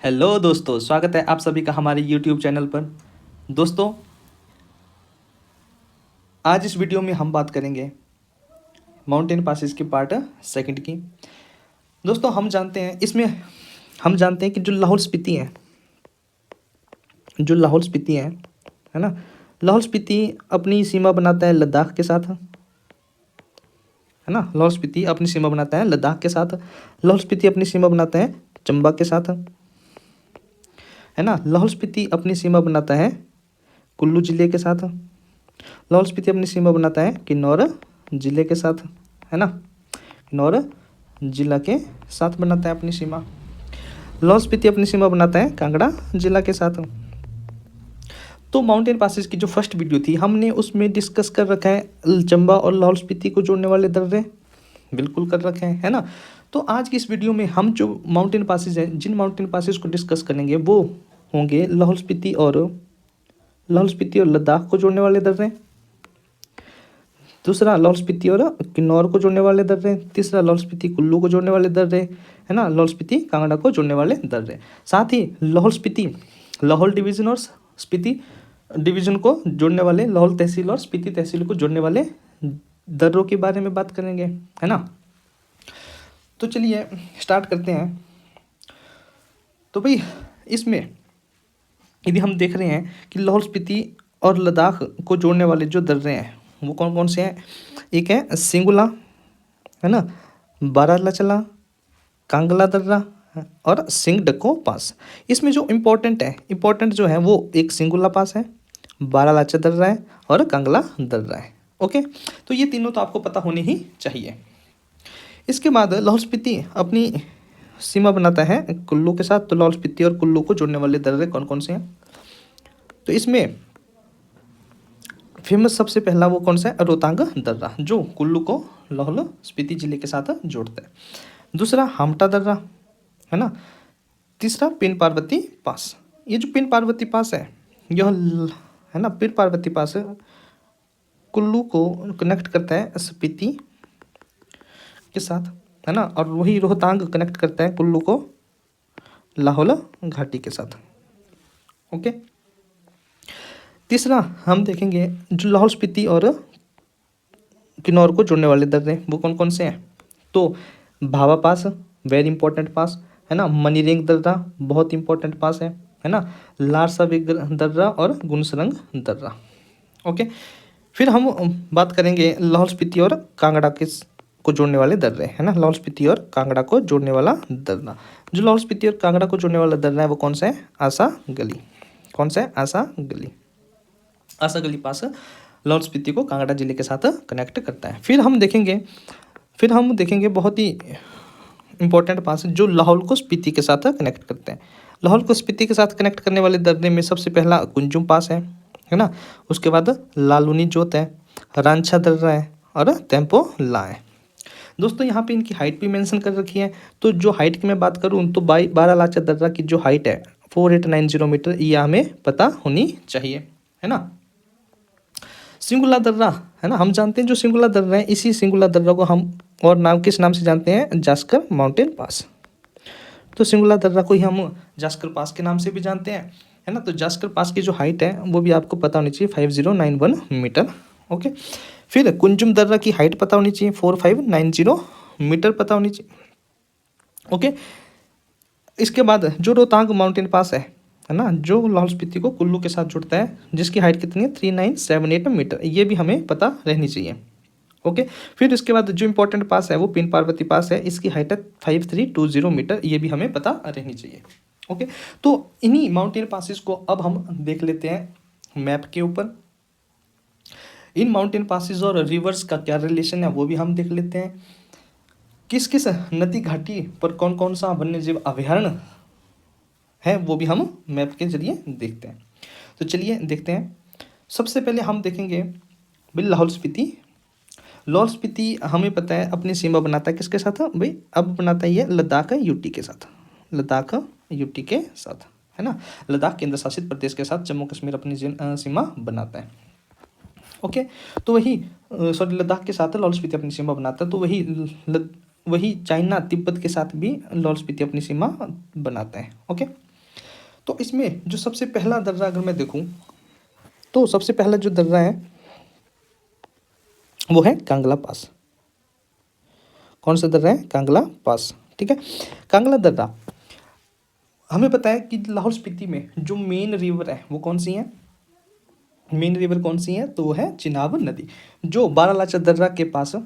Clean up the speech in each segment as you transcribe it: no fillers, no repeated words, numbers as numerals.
Hello दोस्तों, स्वागत है आप सभी का हमारे यूट्यूब चैनल पर। दोस्तों, आज इस वीडियो में हम बात करेंगे माउंटेन पासेस की पार्ट सेकंड की। दोस्तों, हम जानते हैं कि जो लाहौल स्पीति है ना, लाहौल स्पीति अपनी सीमा बनाता है लद्दाख के साथ, है ना। लाहौल स्पीति अपनी सीमा बनाता है लद्दाख के साथ। लाहौल स्पीति अपनी सीमा बनाता है चंबा के साथ, है ना। लाहौल स्पीति अपनी सीमा बनाता है कुल्लू जिले के साथ। लाहौल स्पीति अपनी सीमा बनाता है किन्नौर जिले के साथ, है ना। किन्नौर जिला के साथ बनाता है अपनी सीमा। लाहौल स्पीति अपनी सीमा बनाता है कांगड़ा जिला के साथ। तो माउंटेन पासेस की जो फर्स्ट वीडियो थी, हमने उसमें डिस्कस कर रखा है चंबा और लाहौल स्पीति को जोड़ने वाले दर्रे, बिल्कुल कर रखे हैं, है ना। तो आज की इस वीडियो में हम जो माउंटेन पासेस हैं, जिन माउंटेन पासेस को डिस्कस करेंगे वो होंगे लाहौल स्पीति और लद्दाख को जोड़ने वाले दर्रे। दूसरा, लाहौल स्पीति और किन्नौर को जोड़ने वाले दर्रे। तीसरा, लाहौल स्पीति कुल्लू को जोड़ने वाले दर्रे, है ना। लाहौल स्पीति कांगड़ा को जोड़ने वाले दर्रे। साथ ही लाहौल डिवीज़न और स्पीति डिवीज़न को जोड़ने वाले, लाहौल तहसील और स्पीति तहसील को जोड़ने वाले दर्रों के बारे में बात करेंगे, है ना। तो चलिए स्टार्ट करते हैं। तो भाई, इसमें यदि हम देख रहे हैं कि लाहौल स्पीति और लद्दाख को जोड़ने वाले जो दर्रे हैं वो कौन कौन से हैं। एक है सिंगुला, है ना, बारालाचला, कांगला दर्रा और सिंगडको पास। इसमें जो इम्पोर्टेंट जो है वो एक सिंगुला पास है, बारालाचा दर्रा है और कांगला दर्रा है। ओके, तो ये तीनों तो आपको पता होने ही चाहिए। इसके बाद लाहौल स्पीति अपनी सीमा बनाता है कुल्लू के साथ। तो लाहौल स्पीति और कुल्लू को जोड़ने वाले दर्रे कौन कौन से हैं। तो इसमें फेमस सबसे पहला वो कौन सा है, रोहतांग दर्रा, जो कुल्लू को लाहौल स्पीति जिले के साथ जोड़ता है। दूसरा, हामटा दर्रा, है ना। तीसरा, पिन पार्वती पास। ये जो पिन पार्वती पास है, है ना, पिन पार्वती पास कुल्लू को कनेक्ट करता है स्पीति के साथ, है ना। और वही रोहतांग कनेक्ट करता है कुल्लू को लाहौल घाटी के साथ। ओके, तीसरा हम देखेंगे जो लाहौल स्पीति और किन्नौर को जोड़ने वाले दर्रे वो कौन कौन से हैं। तो भावा पास, वेरी इंपॉर्टेंट पास, है ना। मनीरेंग दर्रा, बहुत इंपॉर्टेंट पास है ना। लारसा बेग दर्रा और गुनसरंग दर्रा। ओके, फिर हम बात करेंगे लाहौल स्पीति और कांगड़ा को जोड़ने वाले दर्रे, है ना। लाहौल स्पीति और कांगड़ा को जोड़ने वाला दर्रा, जो लाहौल स्पीति और कांगड़ा को जोड़ने वाला दर्रा है वो कौन सा है, आसा गली। कौन सा है, आसा गली। आसा गली पास लाहौल स्पीति को कांगड़ा जिले के साथ कनेक्ट करता है। फिर हम देखेंगे बहुत ही इंपॉर्टेंट पास जो लाहौल को स्पीति के साथ कनेक्ट करते हैं। लाहौल को स्पीति के साथ कनेक्ट करने वाले दर्रे में सबसे पहला कुंजुम पास है ना। उसके बाद लालूनी जोत है, रांछा दर्रा है और तेम्पो ला है। दोस्तों, यहाँ पे इनकी हाइट भी मेंशन कर रखी है। तो जो हाइट की मैं बात करूँ तो बारालाचा दर्रा की जो हाइट है 4890 मीटर, ये हमें पता होनी चाहिए, है ना। सिंगुला दर्रा, है ना, हम जानते हैं जो सिंगुला दर्रा है, इसी सिंगुला दर्रा को हम और किस नाम से जानते हैं, जास्कर माउंटेन पास। तो सिंगुला दर्रा को ही हम जास्कर पास के नाम से भी जानते हैं, है ना। तो जास्कर पास की जो हाइट है वो भी आपको पता होनी चाहिए, 5091 मीटर। ओके, फिर कुंजुम दर्रा की हाइट पता होनी चाहिए, 4590 मीटर पता होनी चाहिए। ओके, इसके बाद जो रोहतांग माउंटेन पास है ना, जो लाहौल स्पीति को कुल्लू के साथ जुड़ता है, जिसकी हाइट कितनी है, 3978 मीटर, ये भी हमें पता रहनी चाहिए। ओके, फिर इसके बाद जो इंपॉर्टेंट पास है वो पिन पार्वती पास है, इसकी हाइट है 5320 मीटर, ये भी हमें पता रहनी चाहिए। ओके, तो इन्हीं माउंटेन पासेस को अब हम देख लेते हैं मैप के ऊपर। इन माउंटेन पासेस और रिवर्स का क्या रिलेशन है वो भी हम देख लेते हैं। किस किस नदी घाटी पर कौन कौन सा वन्यजीव अभयारण्य है वो भी हम मैप के जरिए देखते हैं। तो चलिए देखते हैं। सबसे पहले हम देखेंगे भाई लाहौल स्पीति हमें पता है अपनी सीमा बनाता है किसके साथ भाई, अब बनाता है ये लद्दाख यूटी के साथ, है ना। लद्दाख केंद्र शासित प्रदेश के साथ जम्मू कश्मीर अपनी सीमा बनाता है। ओके, तो लद्दाख के साथ लाहौल स्पीति अपनी सीमा बनाता है। तो वही चाइना तिब्बत के साथ भी लाहौल स्पीति अपनी सीमा बनाता है। ओके, तो इसमें जो सबसे पहला दर्रा अगर मैं देखूं तो सबसे पहला जो दर्रा है वो है कांगला पास। कौन सा दर्रा है? कांगला पास। ठीक है, कांगला दर्रा हमें पता है कि लाहौल स्पीति में जो मेन रिवर है वो कौन सी है? मेन रिवर कौन सी है? तो वो है चिनाब नदी, जो बारालाचा दर्रा के पास,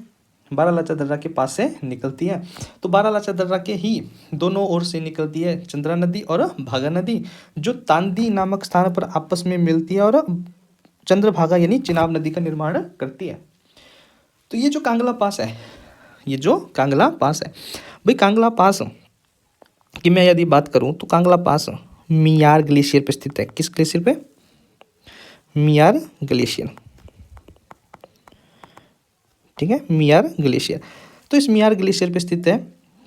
बारालाचा दर्रा के पास से निकलती है। तो बारालाचा दर्रा के ही दोनों ओर से निकलती है चंद्रा नदी और भागा नदी, जो तांदी नामक स्थान पर आपस में मिलती है और चंद्रभागा यानी चिनाब नदी का निर्माण करती है। तो ये जो कांगला पास है, ये जो कांगला पास है भाई, कांगला पास की मैं यदि बात करूं तो कांगला पास मियार ग्लेशियर पे स्थित है। किस ग्लेशियर पे? मियार ग्लेशियर। ठीक है, मियार ग्लेशियर। तो इस मियार ग्लेशियर पे स्थित है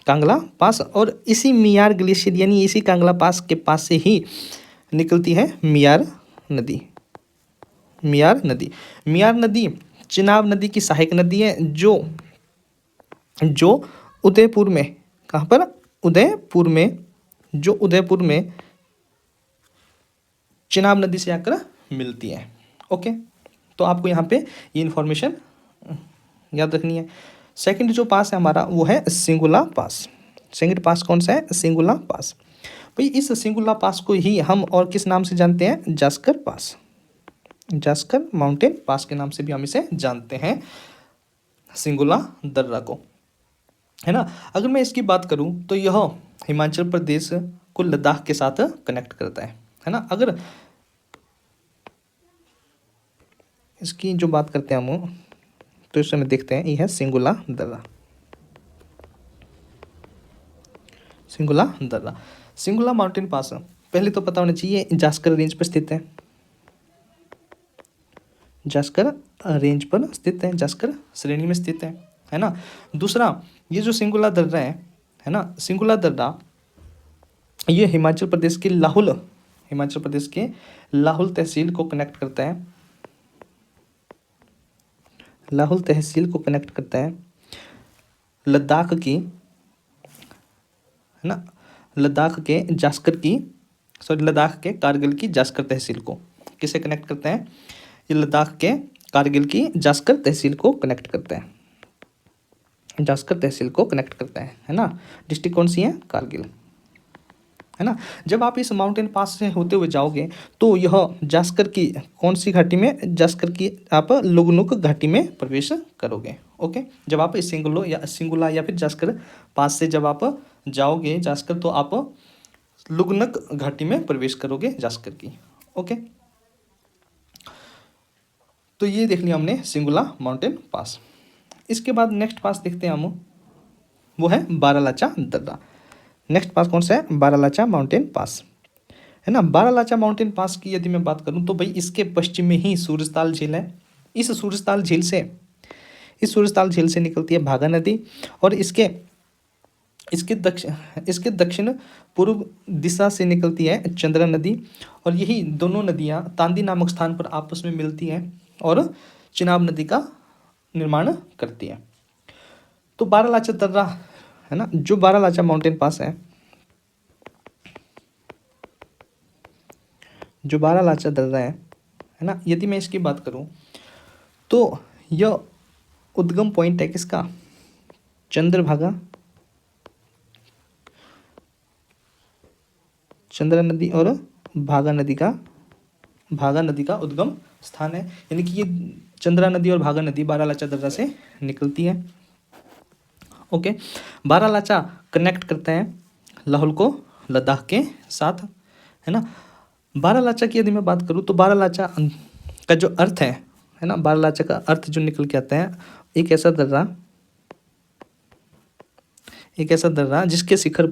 कांगला पास, और इसी मियार ग्लेशियर यानी इसी कांगला पास के पास से ही निकलती है मियार नदी। मियार नदी, मियार नदी चिनाब नदी की सहायक नदी है, जो उदयपुर में, कहाँ पर? उदयपुर में, जो उदयपुर में चिनाब नदी से आकर मिलती है। ओके, तो आपको यहाँ पे ये इन्फॉर्मेशन याद रखनी है। सेकंड जो पास है हमारा वो है सिंगुला पास। सेकंड पास कौन सा है? सिंगुला पास। भाई इस सिंगुला पास को ही हम और किस नाम से जानते हैं? जास्कर पास। जास्कर माउंटेन पास के नाम से भी हम इसे जानते हैं, सिंगुला दर्रा को, है ना। अगर मैं इसकी बात करूं तो यह हिमाचल प्रदेश को लद्दाख के साथ कनेक्ट करता है ना। अगर इसकी जो बात करते हैं हम तो इस समय देखते हैं, ये है सिंगुला दर्रा। सिंगुला दर्रा, सिंगुला माउंटेन पास पहले तो पता होना चाहिए जास्कर रेंज पर स्थित है। जास्कर रेंज पर स्थित है, जास्कर श्रेणी में स्थित है ना। दूसरा, ये जो सिंगुला दर्रा है ना, सिंगुला दर्रा ये हिमाचल प्रदेश के लाहौल तहसील को कनेक्ट करता है। लाहौल तहसील को कनेक्ट करता है लद्दाख की, है ना, लद्दाख के कारगिल की जास्कर तहसील को। किसे कनेक्ट करते हैं? ये लद्दाख के कारगिल की जास्कर तहसील को कनेक्ट करता है। जास्कर तहसील को कनेक्ट करता है ना। डिस्ट्रिक्ट कौन सी है? कारगिल, है ना। जब आप इस माउंटेन पास से होते हुए जाओगे तो यह जास्कर की कौन सी घाटी में? जास्कर की आप लुगनुक घाटी में प्रवेश करोगे। ओके, जब आप इस सिंगुला या फिर जास्कर पास से जब आप जाओगे जास्कर, तो आप लुगनक घाटी में प्रवेश करोगे जास्कर की। ओके, तो ये देख लिया हमने सिंगुला माउंटेन पास। इसके बाद नेक्स्ट पास देखते हैं हम, वो है बारालाचा दर्रा। नेक्स्ट पास कौन सा है? बारालाचा माउंटेन पास, है ना। बारालाचा माउंटेन पास की यदि मैं बात करूं तो भाई इसके पश्चिम में ही सूरजताल झील है। इस सूरजताल झील से निकलती है भागा नदी, और इसके दक्षिण पूर्व दिशा से निकलती है चंद्रा नदी, और यही दोनों नदियां तांदी नामक स्थान पर आपस में मिलती हैं और चिनाब नदी का निर्माण करती है। तो बारालाचा दर्रा, है ना, जो बारालाचा माउंटेन पास है, जो बारालाचा दर्रा है ना, यदि मैं इसकी बात करूं तो यह उद्गम पॉइंट है किसका? चंद्रा नदी और भागा नदी का उद्गम स्थान है। यानी कि ये चंद्रा नदी और भागा नदी बारालाचा दर्रा से निकलती है। ओके, बारालाचा कनेक्ट करता है लाहौल को लद्दाख के साथ, है ना। बारालाचा की यदि मैं बात करूँ तो बारालाचा का जो अर्थ है ना, बारालाचा का अर्थ जो निकल के आता है, एक ऐसा दर्रा जिसके शिखर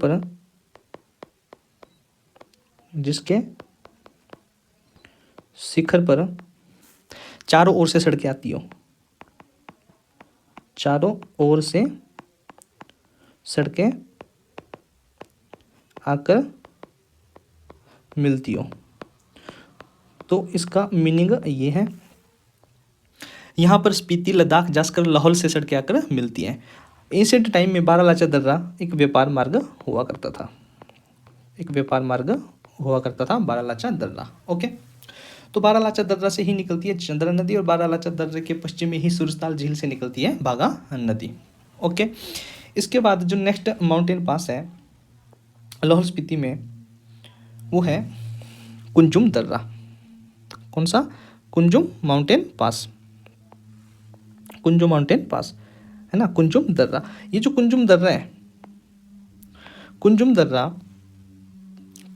पर चारों ओर से सड़कें आती हो, चारों ओर से सड़कें आकर मिलती हो। तो इसका मीनिंग ये है, यहाँ पर स्पीति, लद्दाख, जास्कर, लाहौल से सड़कें आकर मिलती हैं। एंशिएंट टाइम में बारालाचा दर्रा एक व्यापार मार्ग हुआ करता था, हुआ करता था बारालाचा दर्रा। ओके, तो बारालाचा दर्रा से ही निकलती है चंद्रा नदी और बारालाचा दर्रे के पश्चिम में ही सूरजताल झील से निकलती है बागा नदी। ओके, इसके बाद जो नेक्स्ट माउंटेन पास है लाहौल स्पीति में वो है कुंजुम दर्रा। कौन सा? Kunzum mountain pass, Kunzum mountain pass है ना, कुंजुम दर्रा। ये जो कुंजुम दर्रा है, कुंजुम दर्रा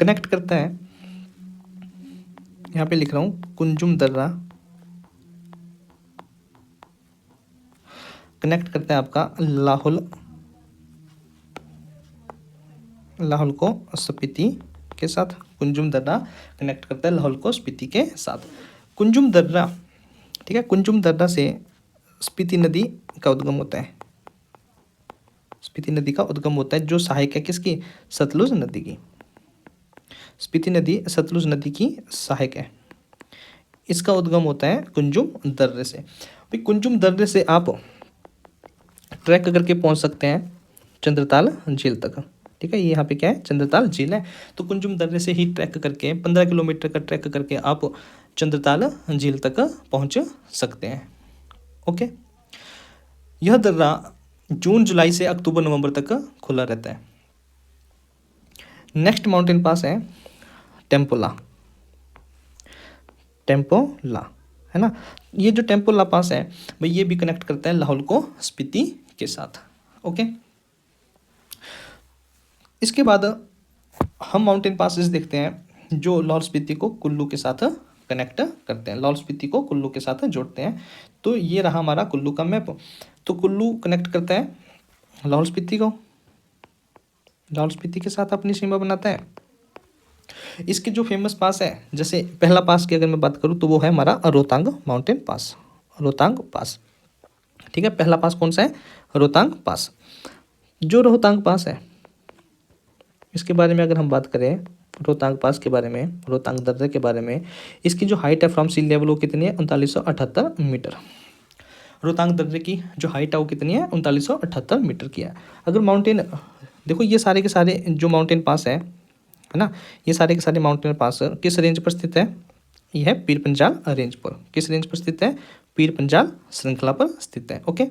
कनेक्ट करता है, यहाँ पे लिख रहा हूँ, कुंजुम दर्रा कनेक्ट करता है आपका लाहौल को स्पीति के साथ। कुंजुम दर्रा कनेक्ट करता है लाहौल को स्पीति के साथ। कुंजुम दर्रा, ठीक है, कुंजुम दर्रा से स्पीति नदी का उद्गम होता है। स्पीति नदी का उद्गम होता है जो सहायक है किसकी? सतलुज नदी की। स्पीति नदी सतलुज नदी की सहायक है। इसका उद्गम होता है कुंजुम दर्रे से। भाई कुंजुम दर्रे से आप ट्रैक करके पहुंच सकते हैं चंद्रताल झील तक। ठीक है, ये यहाँ पे क्या है? चंद्रताल झील है। तो कुंजुम दर्रे से ही ट्रैक करके 15 किलोमीटर का ट्रैक करके आप चंद्रताल झील तक पहुंच सकते हैं। ओके, यह दर्रा जून जुलाई से अक्टूबर नवंबर तक खुला रहता है। नेक्स्ट माउंटेन पास है टेम्पोला। टेम्पोला है ना, ये जो टेम्पोला पास है भाई ये भी कनेक्ट करता है लाहौल को स्पीति के साथ। ओके, इसके बाद हम माउंटेन पासेस देखते हैं जो लाहौल स्पीति को कुल्लू के साथ कनेक्ट करते हैं, लाहौल स्पीति को कुल्लू के साथ जोड़ते हैं। तो ये रहा हमारा कुल्लू का मैप। तो कुल्लू कनेक्ट करता है लाहौल स्पीति को, लाहौल स्पीति के साथ अपनी सीमा बनाता है। इसके जो फेमस पास है, जैसे पहला पास की अगर मैं बात करूँ तो वो है हमारा रोहतांग माउंटेन पास, रोहतांग पास। ठीक है, पहला पास कौन सा है? रोहतांग पास। जो रोहतांग पास है इसके बारे में अगर हम बात करें, रोहतांग पास के बारे में, रोहतांग दर्रे के बारे में, इसकी जो हाइट है फ्रॉम सी लेवल वो कितनी है? 3978 मीटर। रोहतांग दर्रे की जो हाइट है वो कितनी है? 3978 मीटर की है। अगर माउंटेन देखो, ये सारे के सारे जो माउंटेन पास है ना, ये सारे के सारे माउंटेन पास किस रेंज पर स्थित है? यह है पीर पंजाल रेंज पर। किस रेंज पर स्थित है? पीर पंजाल श्रृंखला पर स्थित है। ओके,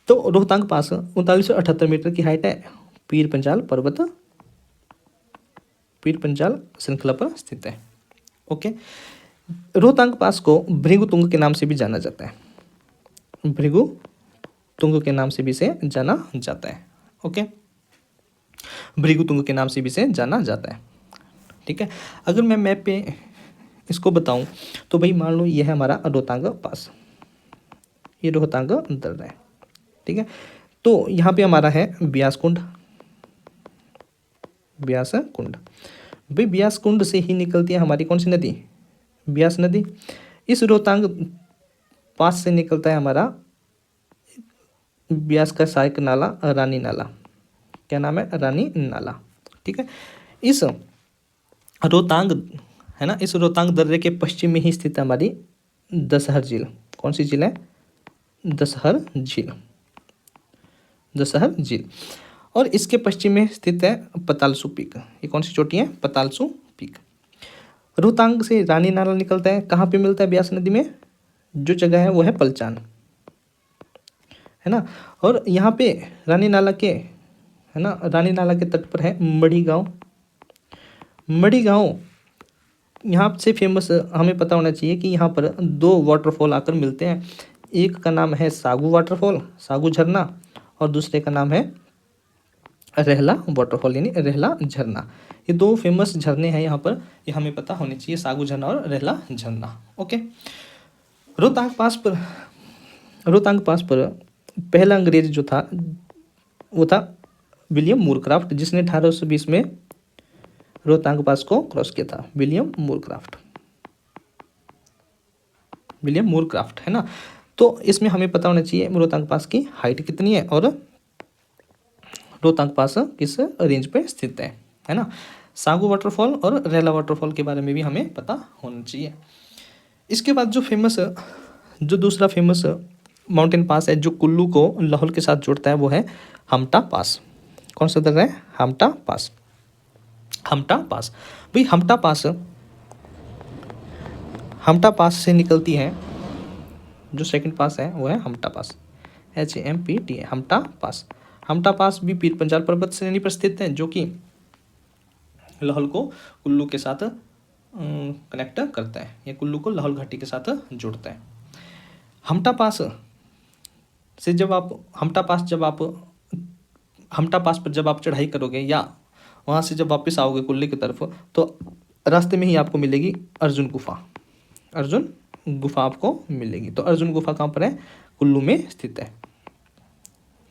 तो रोहतांग पास 3978 मीटर की हाइट है, पीर पंजाल पर्वत, पीर पंजाल श्रृंखला पर स्थित है। ओके, रोहतांग पास को भृगु तुंग के नाम से भी जाना जाता है, भृगु तुंग के नाम से भी इसे जाना जाता है। ओके, भृगु तुंग के नाम से भी इसे जाना जाता है। ठीक है, अगर मैं मैप पे इसको बताऊं तो भाई मान लो ये है हमारा रोहतांग पास, ये रोहतांग दर्रा है। ठीक है, तो यहाँ पे हमारा है ब्यास कुंड, ब्यास कुंड। भाई ब्यास कुंड से ही निकलती है हमारी कौन सी नदी? ब्यास नदी। इस रोहतांग पास से निकलता है हमारा ब्यास का सहायक नाला रानी नाला। क्या नाम है? रानी नाला। ठीक है, इस रोहतांग है ना, इस रोहतांग दर्रे के पश्चिम में ही स्थित है हमारी दशहर झील। कौन सी झील है? दशहर झील, दशहर झील। और इसके पश्चिम में स्थित है पतालसू पीक। ये कौन सी चोटी है? पतालसू पीक। रोहतांग से रानी नाला निकलता है, कहाँ पे मिलता है? ब्यास नदी में। जो जगह है वो है पलचान, है ना। और यहाँ पे रानी नाला के, है ना, रानी नाला के तट पर है मढ़ी गांव। मढ़ी गांव यहाँ से फेमस हमें पता होना चाहिए कि यहाँ पर 2 वाटरफॉल आकर मिलते हैं। एक का नाम है सागू वाटरफॉल, सागू झरना, और दूसरे का नाम है रहला वाटरफॉल यानी रहला झरना। ये 2 फेमस झरने हैं यहाँ पर, ये हमें पता होने चाहिए, सागू झरना और रहला झरना। ओके, रोहतांग पास पर पहला अंग्रेज जो था वो था विलियम मूरक्राफ्ट, जिसने 1820 में रोहतांग पास को क्रॉस किया था। विलियम मूरक्राफ्ट है ना। तो इसमें हमें पता होना चाहिए रोहतांग पास की हाइट कितनी है और रोहतांग पास किस रेंज पे स्थित है ना। सागू वाटरफॉल और रेला वाटरफॉल के बारे में भी हमें पता होना चाहिए। इसके बाद जो दूसरा फेमस माउंटेन पास है जो कुल्लू को लाहौल के साथ जोड़ता है वो है हमटा पास। कौन सा दर्रा है? हमटा पास। हमटा पास। भाई हमटा पास से निकलती है, जो सेकंड पास है वो है हमटा पास, HAMPTA, हमटा पास। हमटा पास भी पीर पंजाल पर्वत श्रेणी पर स्थित है, जो कि लाहौल को कुल्लू के साथ कनेक्ट करता है, या कुल्लू को लाहौल घाटी के साथ जोड़ता है। हमटा पास से जब आप हमटा पास पर जब आप चढ़ाई करोगे या वहाँ से जब वापस आओगे कुल्लू की तरफ, तो रास्ते में ही आपको मिलेगी अर्जुन गुफा। अर्जुन गुफा आपको मिलेगी। तो अर्जुन गुफा कहाँ पर है? कुल्लू में स्थित है,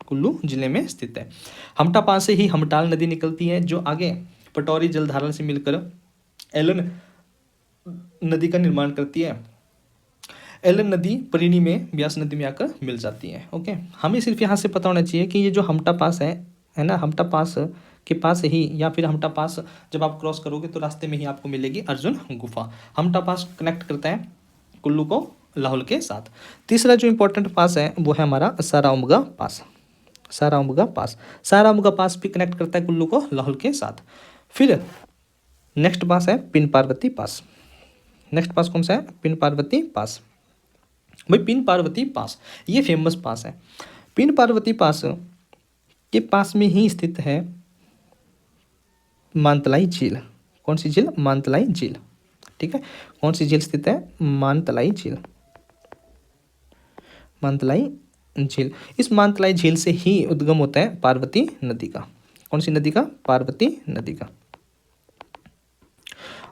कुल्लू जिले में स्थित है। हमटा पास से ही हमटाल नदी निकलती है, जो आगे पटौरी जलधारा से मिलकर एलन नदी का निर्माण करती है। एलन नदी परिणी में ब्यास नदी में आकर मिल जाती है। ओके, हमें सिर्फ यहाँ से पता होना चाहिए कि ये जो हमटा पास है ना, हमटा पास के पास ही, या फिर हमटा पास जब आप क्रॉस करोगे तो रास्ते में ही आपको मिलेगी अर्जुन गुफा। हमटा पास कनेक्ट करता है कुल्लू को लाहौल के साथ। तीसरा जो इंपॉर्टेंट पास है वो है हमारा साराउमगा पास। साराउमगा पास, साराउमगा पास भी कनेक्ट करता है कुल्लू को लाहौल के साथ। फिर नेक्स्ट पास है पिन पार्वती पास। नेक्स्ट पास कौन सा है? पिन पार्वती पास। भाई पिन पार्वती पास ये फेमस पास है। पिन पार्वती पास के पास में ही स्थित है मानतलाई झील। कौन सी झील? मानतलाई झील। ठीक है, कौन सी झील स्थित है? मानतलाई झील। मानतलाई झील, इस मानतलाई झील से ही उद्गम होता है पार्वती नदी का। कौन सी नदी का? पार्वती नदी का।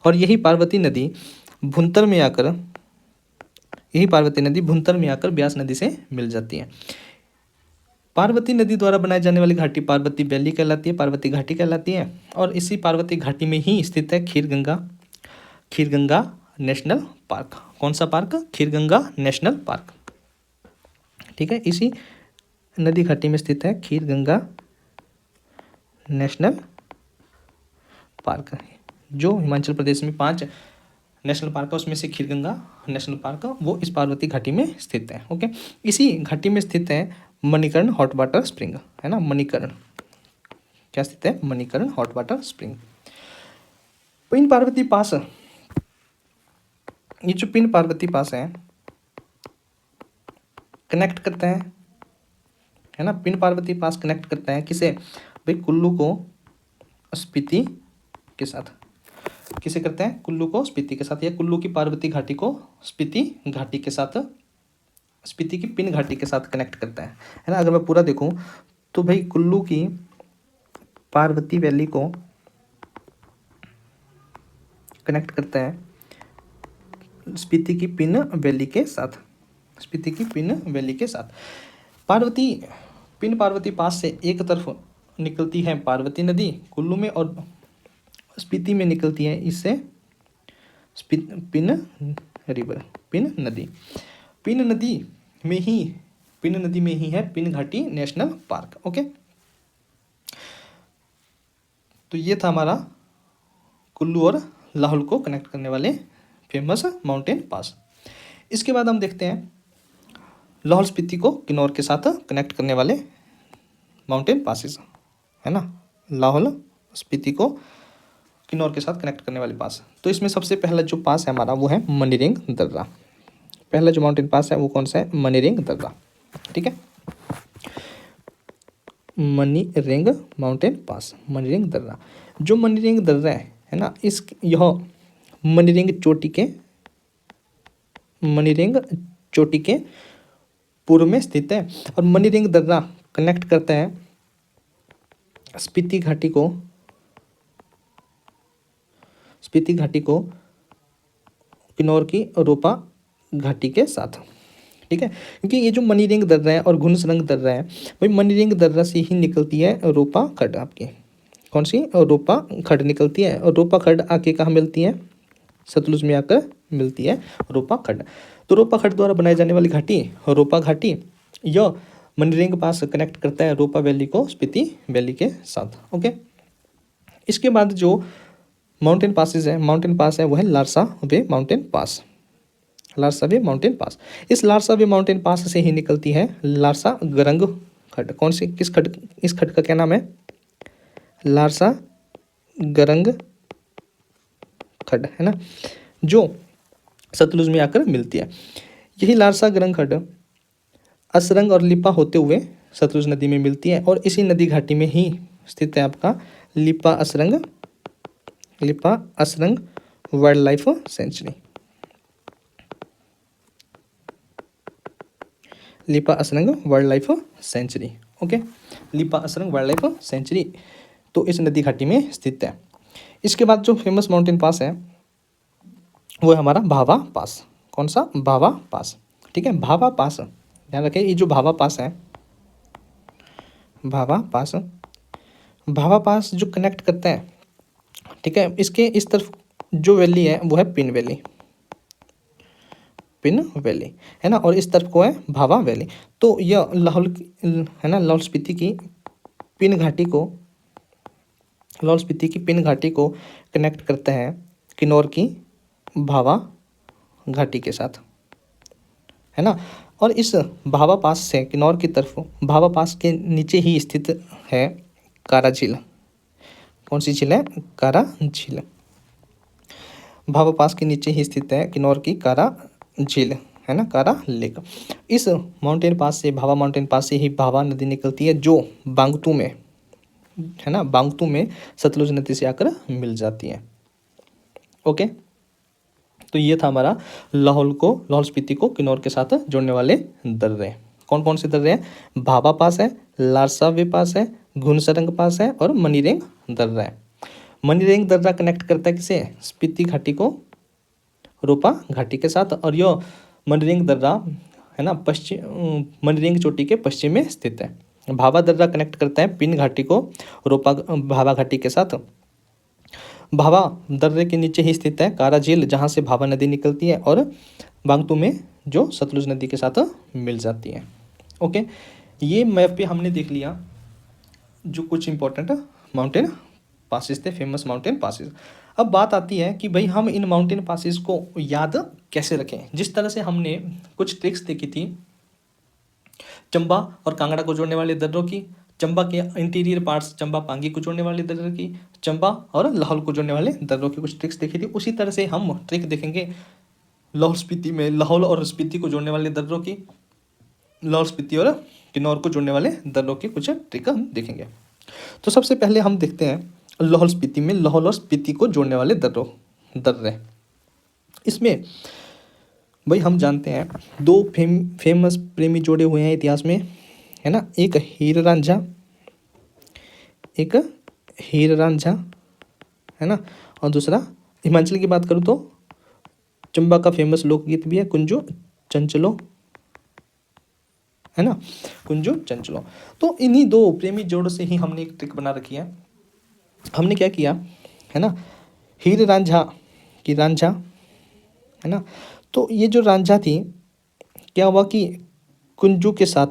और यही पार्वती नदी भुंतर में आकर ब्यास नदी से मिल जाती है। पार्वती नदी द्वारा बनाई जाने वाली घाटी पार्वती वैली कहलाती है, पार्वती घाटी कहलाती है। और इसी पार्वती घाटी में ही स्थित है खीरगंगा नेशनल पार्क। कौन सा पार्क? Kheerganga national park. ठीक है, इसी नदी घाटी में स्थित है खीरगंगा नेशनल पार्क, जो हिमाचल प्रदेश में 5 नेशनल पार्क है, उसमें से खीरगंगा नेशनल पार्क वो इस पार्वती घाटी में स्थित है। ओके, इसी घाटी में स्थित है मणिकर्ण हॉट वाटर स्प्रिंग, है ना। मणिकर्ण क्या स्थित है? Manikaran hot water spring. Pin Parvati पास, ये जो पिन पार्वती पास है कनेक्ट करता है ना, पिन पार्वती पास कनेक्ट करता है किसे? भाई कुल्लू को स्पीति के साथ। किसे करते हैं? कुल्लू को स्पीति के साथ, या कुल्लू की पार्वती घाटी को स्पीति घाटी के साथ, स्पीति की पिन घाटी के साथ कनेक्ट करता है ना। अगर मैं पूरा देखूं तो भाई कुल्लू की पार्वती वैली को कनेक्ट करता है स्पीति की पिन वैली के साथ, स्पीति की पिन वैली के साथ। पार्वती पास से एक तरफ निकलती है पार्वती नदी कुल्लू में, और स्पीति में निकलती है इससे पिन रिवर, पिन नदी। पिन नदी में ही है पिन घाटी नेशनल पार्क। ओके, तो ये था हमारा कुल्लू और लाहौल को कनेक्ट करने वाले फेमस माउंटेन पास। इसके बाद हम देखते हैं लाहौल स्पीति को किन्नौर के साथ कनेक्ट करने वाले माउंटेन पासेस, है ना। लाहौल स्पीति को किन्नौर के साथ कनेक्ट करने वाले पास। तो इसमें सबसे पहला जो पास है हमारा वो है मणिरिंग दर्रा। पहला जो माउंटेन पास है वो कौन सा है? मणिरिंग दर्रा। ठीक है, मणिरिंग माउंटेन पास, मणिरिंग दर्रा। जो मणिरिंग दर्रा है ना, यह मणिरिंग चोटी के पूर्व में स्थित है। और मणिरिंग दर्रा कनेक्ट करता है स्पीति घाटी को किन्नौर की रोपा घाटी के साथ। ठीक है, क्योंकि ये जो मणिरिंग दर्रा है और घुनसरंग दर्रा है, भाई मणिरिंग दर्रा से ही निकलती है रोपा खड्ड आपकी। कौन सी? और रोपा खड्ड निकलती है, और रोपा खड्ड आके कहाँ मिलती है? सतलुज में आकर मिलती है रोपा खड्ड। तो रोपा खड्ड द्वारा बनाई जाने वाली घाटी रोपा घाटी, यह मणिरिंग पास कनेक्ट करता है रोपा वैली को स्पीति वैली के साथ। ओके, इसके बाद जो माउंटेन पास है वो है लारसा वे माउंटेन पास। लारसा वे माउंटेन पास, इस लारसा वे माउंटेन पास से ही निकलती है लारसा गरंग खड्ड। कौन सी? किस खड्ड? इस खड्ड का क्या नाम है? लारसा गरंग खड्ड, है ना, जो सतलुज में आकर मिलती है। यही लारसा गरंग खड्ड असरंग और लिपा होते हुए सतलुज नदी में मिलती है और इसी नदी घाटी में ही स्थित है आपका लिपा असरंग वाइल्ड लाइफ सेंचुरी। लिपा असरंग वाइल्ड लाइफ सेंचुरी, ओके, लिपा असरंग वाइल्ड लाइफ सेंचुरी तो इस नदी घाटी में स्थित है। इसके बाद जो फेमस माउंटेन पास है वो है हमारा भावा पास। कौन सा? भावा पास, ठीक है। भावा पास, ध्यान रखें, ये जो भावा पास है, भावा पास जो कनेक्ट करता है, ठीक है, इसके इस तरफ जो वैली है वो है पिन वैली, है ना, और इस तरफ को है भावा वैली। तो यह लाहौल है ना, लाहौल स्पीति की पिन घाटी को कनेक्ट करता है किन्नौर की भावा घाटी के साथ, है ना। और इस भावा पास से किन्नौर की तरफ, भावा पास के नीचे ही स्थित है कारा झील। कौन सी झील है? कारा झील। भावा पास के नीचे ही स्थित है किन्नौर की कारा झील, है ना, कारा लेक। इस माउंटेन पास से, भावा माउंटेन पास से ही भावा नदी निकलती है जो बांगतू में, है ना, बांगतू में सतलुज नदी से आकर मिल जाती है। ओके, तो ये था हमारा लाहौल स्पीति को किन्नौर के साथ जोड़ने वाले दर्रे। कौन कौन से दर्रे हैं? भावा पास है, लारसा वे पास है, घुनसरंग पास है और मनीरेंग दर्रा है। मनीरेंग दर्रा कनेक्ट करता है किसे? स्पीति घाटी को रोपा घाटी के साथ, और यह मनीरेंग दर्रा, है ना, मनीरेंग चोटी के पश्चिम में स्थित है। भावा दर्रा कनेक्ट करता है पिन घाटी को रोपा भावा घाटी के साथ। भावा दर्रे के नीचे ही स्थित है कारा झील, जहाँ से भावा नदी निकलती है और बांगतू में जो सतलुज नदी के साथ मिल जाती है। ओके, ये मैप पे हमने देख लिया जो कुछ इंपॉर्टेंट माउंटेन पासेस थे, फेमस माउंटेन पासेस। अब बात आती है कि भाई हम इन माउंटेन पासेस को याद कैसे रखें। जिस तरह से हमने कुछ ट्रिक्स देखी थी चंबा और कांगड़ा को जोड़ने वाले दर्रों की, चंबा के इंटीरियर पार्ट्स चंबा पांगी को जोड़ने वाले दर्रों की, चंबा और लाहौल को जोड़ने वाले दर्रों की कुछ ट्रिक्स देखी थी, उसी तरह से हम ट्रिक देखेंगे लाहौल स्पीति में लाहौल और स्पीति को जोड़ने वाले दर्रों की, लाहौल स्पीति और किन्नौर को जोड़ने वाले दर्रों की कुछ ट्रिक हम देखेंगे। तो सबसे पहले हम देखते हैं लाहौल स्पीति में लाहौल और स्पीति को जोड़ने वाले दर्रे। इसमें भाई हम जानते हैं दो फेमस प्रेमी जोड़े हुए हैं इतिहास में, है ना, एक हीर रांझा, है ना, और दूसरा हिमाचल की बात करूँ तो चंबा का फेमस लोकगीत भी है कुंजो चंचलो, है ना, कुंजो चंचलो। तो इन्हीं दो प्रेमी जोड़ों से ही हमने एक ट्रिक बना रखी है। हमने क्या किया, है ना, हीर रांझा की रांझा, है ना, तो ये जो रांझा थी, क्या हुआ कि कुंजू के साथ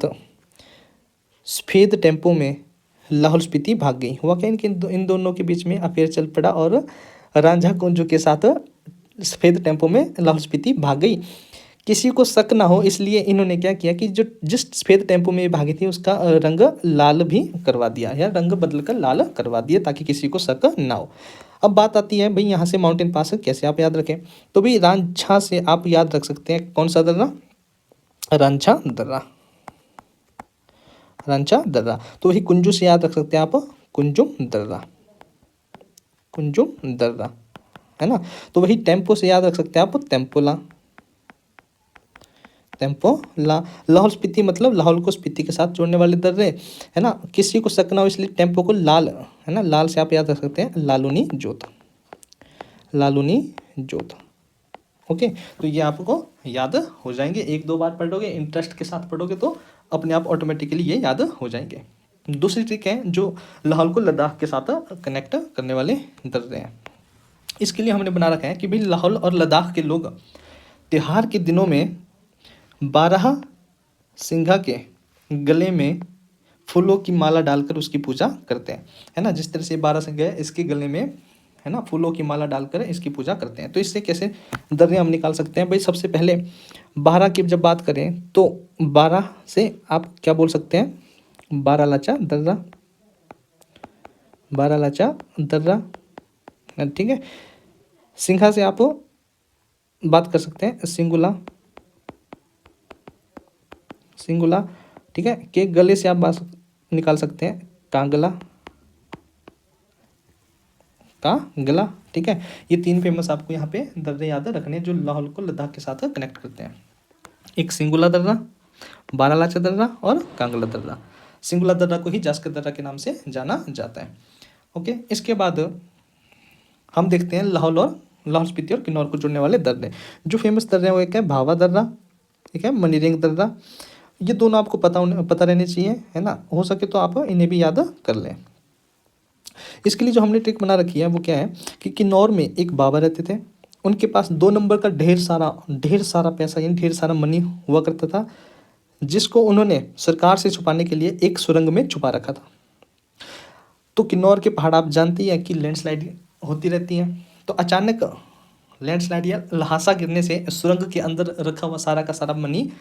सफ़ेद टेम्पो में लाहौल स्पीति भाग गई। हुआ क्या, इन दोनों के बीच में अफेयर चल पड़ा और रांझा कुंजू के साथ सफ़ेद टेम्पो में लाहौल स्पीति भाग गई। किसी को शक ना हो इसलिए इन्होंने क्या किया कि जो जिस सफ़ेद टेम्पो में भागी थी उसका रंग लाल भी करवा दिया, या रंग बदल कर लाल करवा दिया ताकि किसी को शक ना हो। अब बात आती है भाई यहाँ से माउंटेन पास कैसे आप याद रखें। तो भाई रांझा से आप याद रख सकते हैं कौन सा दर्रा? रांझा दर्रा। तो वही कुंजू से याद रख सकते हैं आप कुंजुम दर्रा, है ना। तो वही टेम्पो से याद रख सकते हैं आप टेम्पोला। लाहौल स्पीति मतलब लाहौल को स्पीति के साथ जोड़ने वाले दर्रे, है ना। किसी को शक ना हो इसलिए टेम्पो को लाल, है ना, लाल से आप याद रख सकते हैं लालूनी जोत। ओके, तो ये आपको याद हो जाएंगे, एक दो बार पढ़ोगे, इंटरेस्ट के साथ पढ़ोगे तो अपने आप ऑटोमेटिकली ये याद हो जाएंगे। दूसरी ट्रिक है जो लाहौल को लद्दाख के साथ कनेक्ट करने वाले दर्रे हैं। इसके लिए हमने बना रखा है कि भाई लाहौल और लद्दाख के लोग त्योहार के दिनों में 12 सिंघा के गले में फूलों की माला डालकर उसकी पूजा करते हैं, है ना। जिस तरह से 12 सिंघ है इसके गले में, है ना, फूलों की माला डालकर इसकी पूजा करते हैं। तो इससे कैसे दर्रे हम निकाल सकते हैं भाई? सबसे पहले 12 की जब बात करें तो 12 से आप क्या बोल सकते हैं? 12 लाचा दर्रा, ठीक है। सिंघा से आप बात कर सकते हैं सिंगुला, सिंगुला, ठीक है। के गले से आप बात निकाल सकते हैं कांगला, का गला, ठीक है। ये 3 फेमस आपको यहाँ पे दर्रे याद रखने जो लाहौल को लद्दाख के साथ कनेक्ट करते हैं। एक सिंगुला दर्रा, बारालाचा दर्रा और कांगला दर्रा। सिंगुला दर्रा को ही जास्कर दर्रा के नाम से जाना जाता है। ओके, इसके बाद हम देखते हैं लाहौल स्पीति और किन्नौर को जोड़ने वाले दर्रे। जो फेमस दर्रे हैं वो एक है भावा दर्रा, ठीक है, मनीरेंग दर्रा। ये दोनों आपको पता रहने चाहिए, है ना। हो सके तो आप इन्हें भी याद कर लें। इसके लिए जो हमने ट्रिक बना रखी है वो क्या है कि किन्नौर में एक बाबा रहते थे, उनके पास 2 नंबर का ढेर सारा पैसा यानी ढेर सारा मनी हुआ करता था, जिसको उन्होंने सरकार से छुपाने के लिए एक सुरंग में छुपा रखा था। तो किन्नौर के पहाड़ आप जानते ही हैं कि लैंडस्लाइड होती रहती हैं, तो अचानक लैंडस्लाइड या ल्हासा गिरने से सुरंग के अंदर रखा हुआ सारा का सारा मनी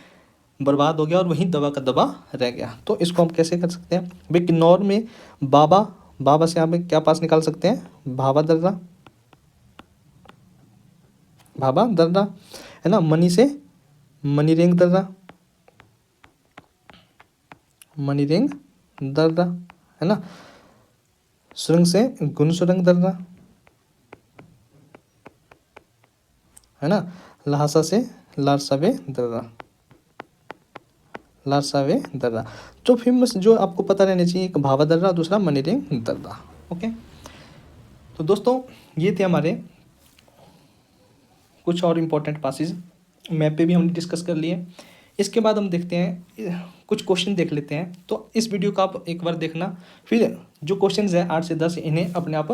बर्बाद हो गया और वहीं दबा का दबा रह गया। तो इसको हम कैसे कर सकते हैं भाई, किन्नौर में बाबा से आप क्या पास निकाल सकते हैं, भावा दर्रा, है ना। मनी से मनीरेंग दर्रा, है ना। सुरंग से गुनसुरंग दर्रा, है ना। लहासा से लारसावे दर्रा। तो फेमस जो आपको पता रहना चाहिए, एक भावा दर्रा, दूसरा मनीरेंग दर्रा। ओके, तो दोस्तों ये थे हमारे कुछ और इम्पोर्टेंट पासेज, मैप पे भी हमने डिस्कस कर लिए। इसके बाद हम देखते हैं कुछ क्वेश्चन देख लेते हैं। तो इस वीडियो को आप एक बार देखना, फिर जो क्वेश्चन है 8 से 10 इन्हें अपने आप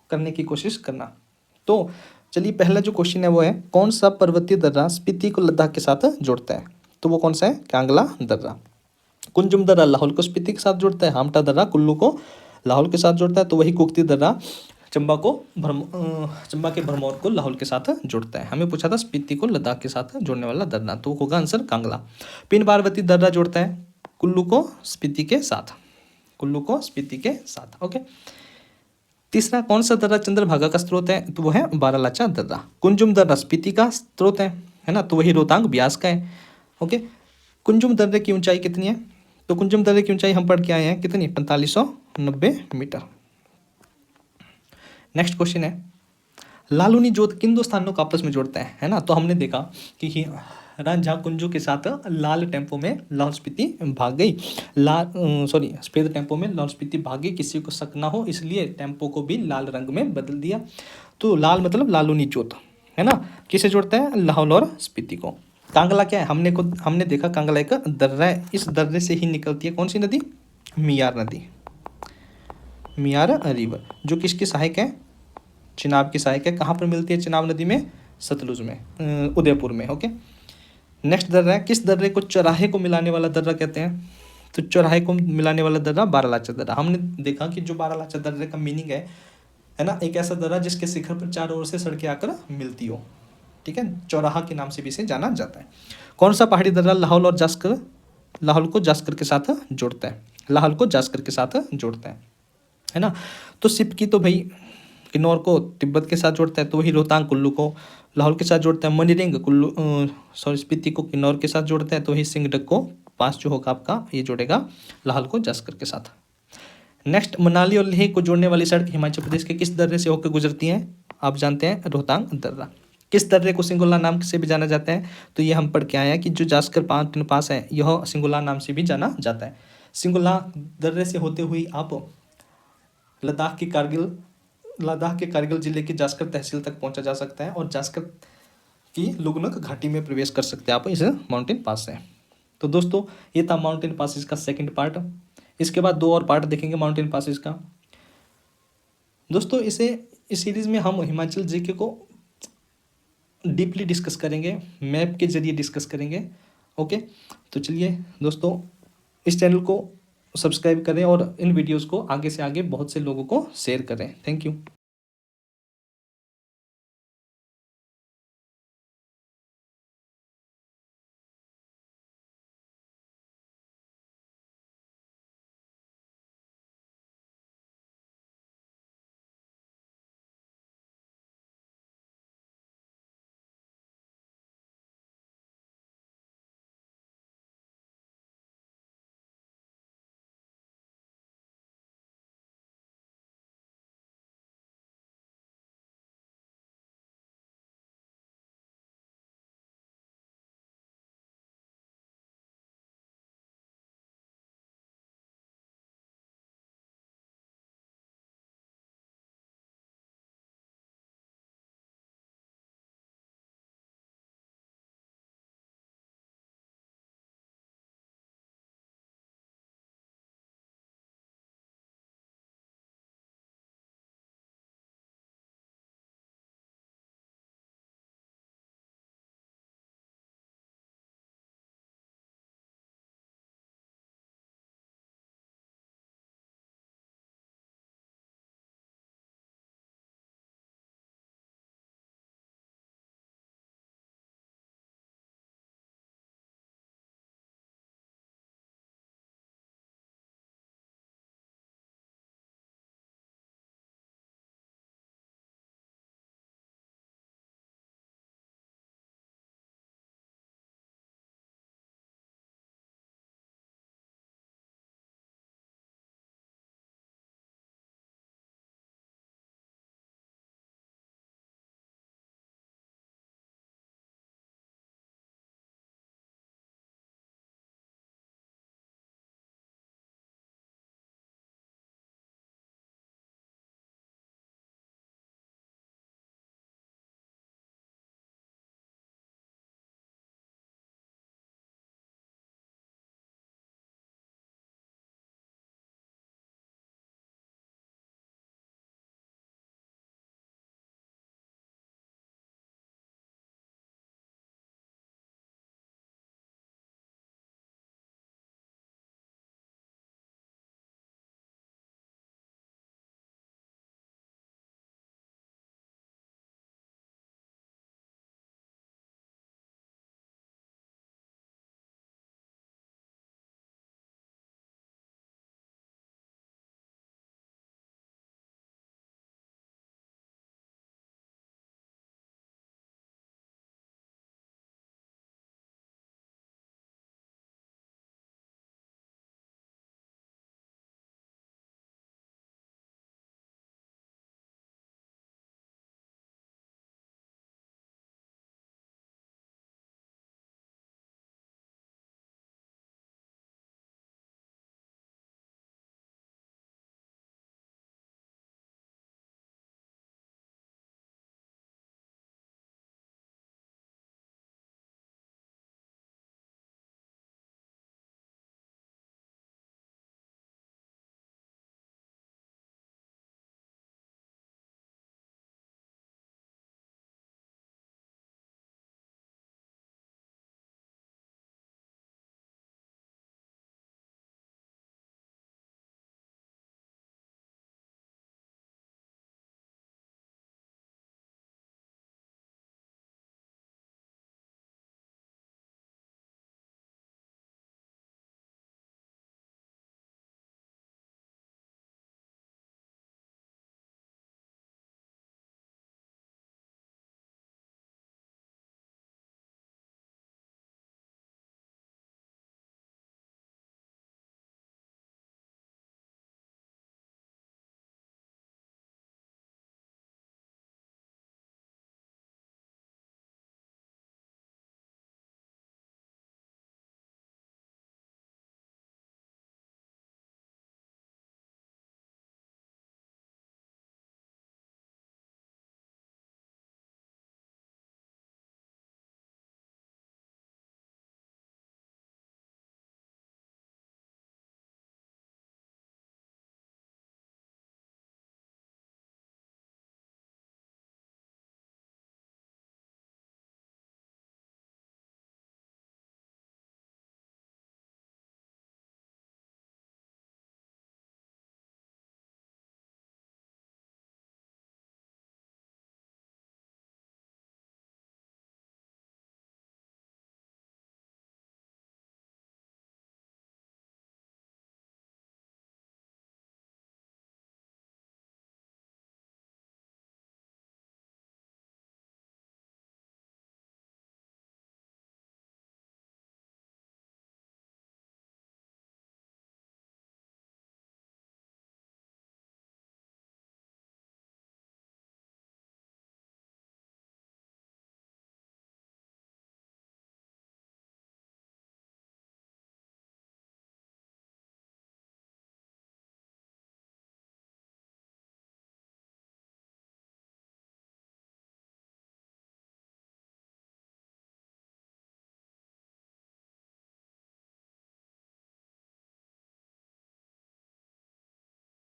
करने की कोशिश करना। तो चलिए, पहला जो क्वेश्चन है वो है, कौन सा पर्वतीय दर्रा स्पीति को लद्दाख के साथ जोड़ता है। तो वो कौन सा है, कांगला दर्रा। कुंजुम दर्रा लाहौल को स्पीति के साथ जोड़ता है। हामटा दर्रा कुल्लू को लाहौल के साथ जोड़ता है। तो वही कुक्ति दर्रा चंबा के भरमौर को लाहौल के साथ जोड़ता है। हमें पूछा था स्पीति को लद्दाख के साथ जोड़ने वाला दर्रा, तो होगा आंसर कांगला। पिन पार्वती दर्रा जोड़ता है कुल्लू को स्पीति के साथ, ओके। तीसरा, कौन सा दर्रा चंद्रभागा का स्रोत है। तो वो है बारालाचा दर्रा। कुंजुम दर्रा स्पीति का स्रोत है ना, तो वही रोहतांग ब्यास का है, ओके। कुंजुम दर्रे की ऊंचाई कितनी है। तो कुंजुम दर्रे की ऊंचाई हम पढ़ के आए हैं कितनी, 4590 मीटर। नेक्स्ट क्वेश्चन है, लालूनी जोत किन 2 स्थानों को आपस में जोड़ता है ना। तो हमने देखा कि रांझा कुंजू के साथ लाल टेम्पो में लाहौल स्पीति भाग गई, सफेद टेम्पो में लाहौल स्पीति भाग गई, किसी को शक ना हो इसलिए टेम्पो को भी लाल रंग में बदल दिया। तो लाल मतलब लालूनी जोत, है ना, किसे जोड़ता है, लाहौल और स्पीति को। कांगला क्या है, हमने देखा कांगला एक दर्रा है। इस दर्रे से ही निकलती है कौन सी नदी, मियार नदी, मियार रिवर, जो किसकी सहायक है, चिनाब की सहायक है। कहाँ पर मिलती है चिनाब नदी में, सतलुज में, उदयपुर में, ओके। नेक्स्ट दर्रा है, किस दर्रे को चौराहे को मिलाने वाला दर्रा कहते हैं। तो चौराहे को मिलाने वाला दर्रा बारालाचा दर्रा। हमने देखा कि जो बारालाचा दर्रे का मीनिंग है ना, एक ऐसा दर्रा जिसके शिखर पर चारों ओर से सड़कें आकर मिलती हो, ठीक है। चौराहा के नाम से भी इसे जाना जाता है। कौन सा पहाड़ी दर्रा लाहौल को जास्कर के साथ जोड़ता है ना। तो सिपकी तो भाई किन्नौर को तिब्बत के साथ जोड़ता है, तो वही रोहतांग कुल्लू को लाहौल के साथ जोड़ता है। मनीरेंग स्पीति को किन्नौर के साथ जोड़ता है, तो वही सिंगडक को पास जो होगा आपका ये जोड़ेगा लाहौल को जास्कर के साथ। नेक्स्ट, मनाली और लेह को जोड़ने वाली सड़क हिमाचल प्रदेश के किस दर्रे से होकर गुजरती है। आप जानते हैं रोहतांग दर्रा। किस दर्रे को सिंगुला नाम से भी जाना जाता है। तो ये हम पढ़ के आए हैं कि जो जास्कर पास है यह सिंगुला नाम से भी जाना जाता है। सिंगुला दर्रे से होते हुए आप लद्दाख के कारगिल जिले की जास्कर तहसील तक पहुंचा जा सकता है और जास्कर की लुगनक घाटी में प्रवेश कर सकते हैं आप इस माउंटेन पास से। तो दोस्तों ये था माउंटेन पासेस का सेकंड पार्ट। इसके बाद 2 और पार्ट देखेंगे माउंटेन पासेस का। दोस्तों इस सीरीज में हम हिमाचल जीके को डीपली डिस्कस करेंगे, मैप के जरिए डिस्कस करेंगे, ओके। तो चलिए दोस्तों, इस चैनल को सब्सक्राइब करें और इन वीडियोस को आगे से आगे बहुत से लोगों को शेयर करें। Thank you.